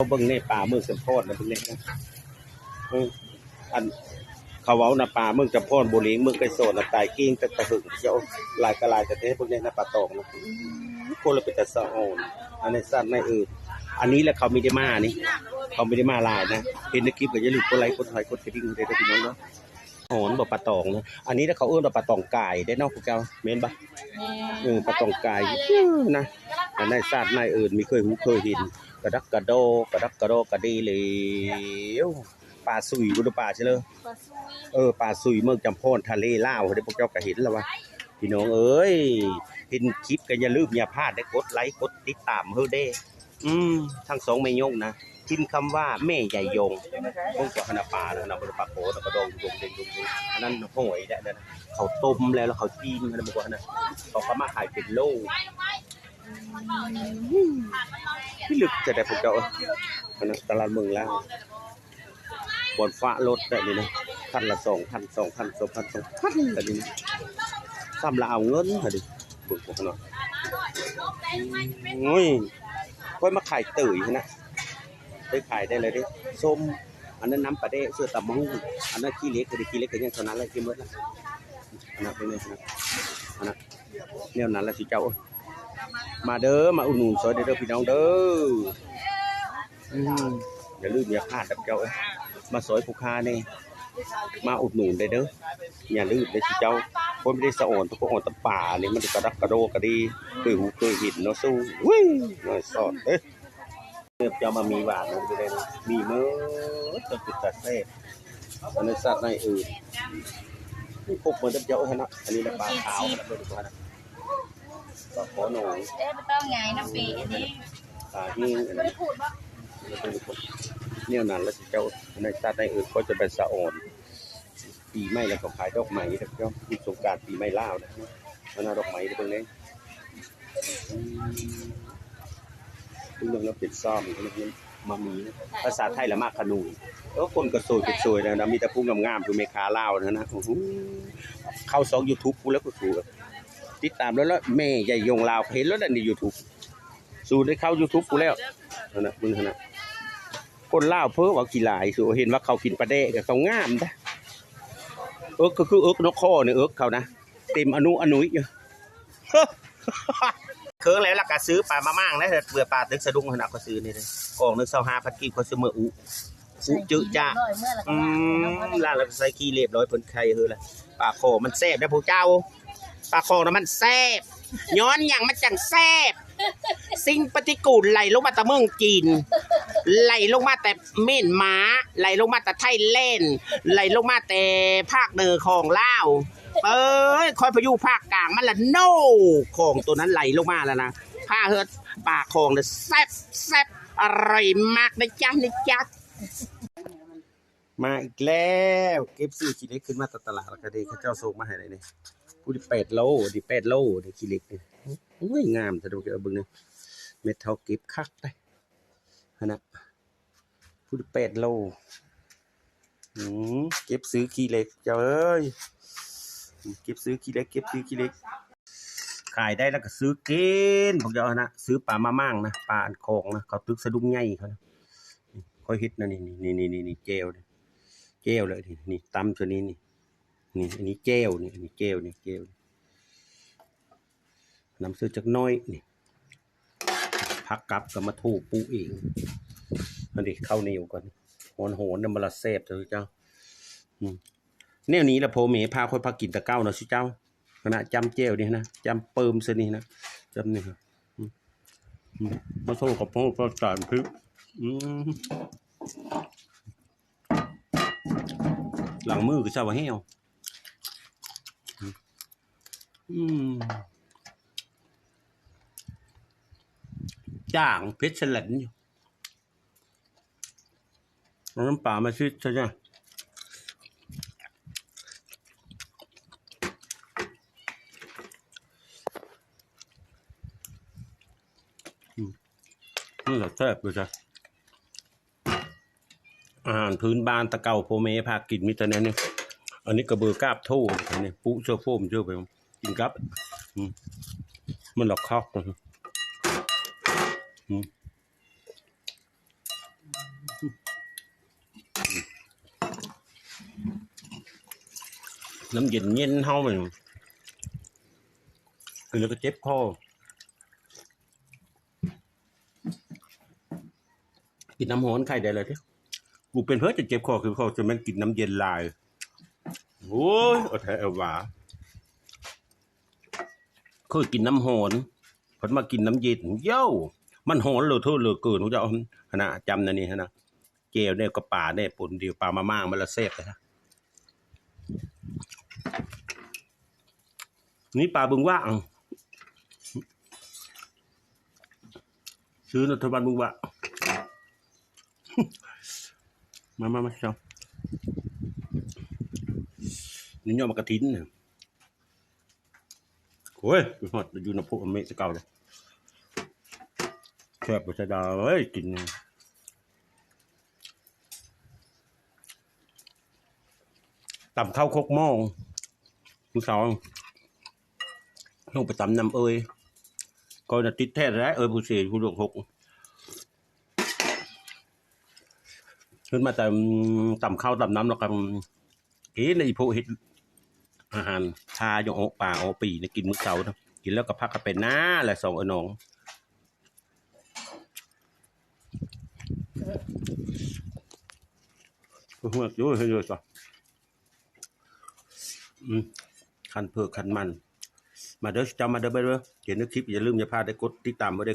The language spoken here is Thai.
เขาเบิ่งในป่าเมืองจำพรนะเบิ่งนี่นะอันเขาเว้านะป่าเมืองจำพรบุรีเมืองไกรโซนนะตายกิ้งแต่ตะหึงเจ้าลายกะลายแต่เท่เบิ่งนี่นะป่าตองนะคนละเป็นตะสะอ่อนอันนี้สั้นไม่อันนี้แหละเขาไม่ได้มานี่เขาไม่ได้มาลายนะเป็นในคลิปก็อย่าลืมกดไลค์กดแชร์กดกระดิ่งให้ด้วยพี่น้องเนาะหอนบ่ปลาตองนะอันนี้ถ้าเขาเอื้อมปลาตองกายได้นอกพวกเจ้าเม่นปะปลาตองกายนะอันในศาสตร์ในอื่นมีเคยหูเคยเห็นกระดักกระโดกระดักกระโดกระดีเลยปลาสุยบุตรปลาใช่เลยปลาสุยเมืองจำพรทะเลล่าวได้พวกเจ้าก็เห็นแล้ววะพี่น้องเอ้ยเห็นคลิปก็อย่าลืมอย่าพลาดได้กดไลค์กดติดตามเฮ้อเด้ทั้งสองไม่ยงนะพิมพ์คำว่าแม่ใหญ่ยงพวกเจ้าคณะปลาแล้วนะบริปลาโขแล้วก็ดองดงเด้งดงอันนั้นหอยได้นะเขาต้มแล้วเขาจิ้มอะไรบางคนนะเขาก็มาขายเป็นโลพี่ลึกจะได้พวกเจ้าตลาดเมืองแล้วบนฟ้ารถได้เลยนะพันละ2,000แต่นี่ซ้ำละเอาเงินเหรอดิบุกพวกนั้นโอ้ยค่อยมาขายตื่นนะได้ขายได้เลยดิส้มอันนั้นน้ำปลาเด้เสื้อตะมงอันนั้นขี้เล็กคือขี้เล็กคือยังเท่านั้นเลยกินหมดแล้วอันนั้นเป็นไงนะอันนั้นเนี่ยนั้นละสิเจ้ามาเด้อมาอุดหนุนซอยเด้อพี่น้องเด้ออย่าลืมอย่าพลาดกับเจ้ามาซอยผู้ค้านี่มาอุดหนุนได้เด้ออย่าลืมได้สิเจ้าคนไม่ได้สะอ่อนทุกคนตะป่านี่มันกระดักกระโดกระดีเคยหูเคยหินเนาะสู้วิ่งน้อยสอดเนี่ยจะมามีหวานนะเลยมีเมื่อจะติดตัดเส้นอันนี้สัตว์ในอื่นนี่พวกเหมือนเจ้านะอันนี้ปลาขาวนะเพื่อนๆนะปลาขอหน่อยไม่ต้องไงน้ำปีอันนี้ปลาหิ้งอันนี้เนี่ยนั่นแล้วเจ้าในสัตว์ในอื่นก็จะเป็นสะอ่อนปีใหม่แล้วก็ขายดอกไม้แล้วก็มีสงกรานต์ปีใหม่ล่าวนะมันเอาดอกไม้ตรงนี้ทุกเรื่องเราปิดซ่อมทุกเรื่องมามีภาษาไทยละมากขนุนแล้วคนก็สวยเป็นสวยนะมีแต่ผู้งามๆคือเมฆาล่าวนะเข้า2 YouTube กูแล้วก็ถูกติดตามแล้วแม่ใหญ่ยงลาวเห็นแล้วใน YouTube สู่ได้เข้า YouTube กูแล้วนะมึงนะคนล่าวเพ้อว่ากี่หลายสู่เห็นว่าเขากินปลาเด้กับเขางามนะก็คือนกข้อเนี่ยเขานะเต็มอนุอยู่เคืองแล้วล่ะก็ซื้อปลามามั่งนะเบื่อปลาตึกสะดุ้งขนาดก็ซื้อนี่เลยกล่องนึง25,000 กีบเขาซื้อเมื่อจืดจ้าล่าแล้วใส่ขี้เรียบร้อยเพิ่นไข่เฮ้อละปลาคอมันแซ่บนะพวกเจ้าปลาคอนะมันแซ่บย้อนอย่างมันจังแซ่บสิ่งปฏิกูลไหลลงมาแต่เมืองจีนไหลลงมาแต่เม่นม้าไหลลงมาแต่ไทยแลนด์ไหลลงมาแต่ภาคเหนือของลาวคอยพายุภาคกลางมันละโน่ของตัวนั้นไหลลงมาแล้วนะผ้าเฮือดปากของเนี่ยแซ่บอร่อยมากนะจ๊ะมาอีกแล้วเก็บซื้อขี้เล็กขึ้นมาตลาดแล้วก็ดีเขาเจ้าส่งมาให้เลยนี่ผู้ที่8 โลที่8 โลนี่ขี้เล็กนี่โอ้ยงามแต่ดูเอาเบิ่งนี่เม็ดเท่าเก็บคักได้นะผู้ที่8 โลเก็บซื้อขี้เล็กเจ้าเอ้ยเก็บซื้อขี้เล็กขายได้แล้วก็ซื้อเกณฑ์พวกเจ้านะซื้อปลามามั่งนะปลาอันคองนะเขาตึกสะดุ้งใหญ่เขานะค่อยฮิตนะนี่เจลเลยนี่ตำตัวนี้นี่อันนี้เจลนี่อันนี้เจลน้ำซื้อจากน้อยนี่พักกลับก็มาถูปูเองอันนี้เข้าเหนียวก่อนโหนน้ำมันละเสพเถอะเจ้าเนี่ยนี้ละโพเมพาค่อยพักกินตะเก้านะสิเจ้าขณะจำเจลนี่นะจำเปิมซะนี่นะจำนี่ครับมาโซ่กับพ่อประสานพึกหลังมือก็เจ้าว่าเหี้ยวจ่างเพชรเฉลินอยู่น้ำปลามาชิดใช่ไหมนี่แหละแซ่บเลยจ้ะอาหารพื้นบ้านตะเกาโพเมพากินมิตรเนี่ยอันนี้กระเบือกาบโถ่เนี่ยปุ๊เชื่อโฟมเชื่อไปกินกับมันหลอกคอก น้ำเย็นเย็นเฮามันคือแล้วก็เจ็บคอกินน้ำร้อนไข่ได้เลยที่กูเป็นเพื่อจะเจ็บคอคือคอจะมันกินน้ำเย็นลายโอ้ยเอาแท้เอาหวาเคยกินน้ำร้อนพอมากินน้ำเย็นเย้ามันร้อนเลยเท่าเลยเกินเขาจะเอาขนาดจำนะนี่ฮะนะเจลเนี่ยก็ป่าเนี่ยปุ่นเดียวปลามาม่ามันละเซฟเลยฮะนี่ปลาบึงว่างซื้อรัฐบาลบึงว่างมาเจ้านี่ยอดมากระถินเนี่ยโอ้ยไปหอดอยู่ในพวกอเมริกาเก่าเลยแคบไปใช้ดาวเฮ้ยกินตำข้าวคกหม้อคุณสาวลงไปตำน้ำเอ้ยก็จะติดแท้แล้วเอ้ยผู้เสียผู้หลวงหกขึ้นมาตำข้าวตำน้ำแล้วกันกินในพวกเห็ดอาหารชาอย่างโอป่าโอปีเนี่ยกินมื้อเช้านะกินแล้วก็พักกันเป็นหน้าแหละสองน้องหัวโย่เยอะจ้ะคันเผือกคันมันมาเด้อจำมาเด้อไปเด้อเห็นในคลิปอย่าลืมอย่าพลาดได้กดติดตามมาได้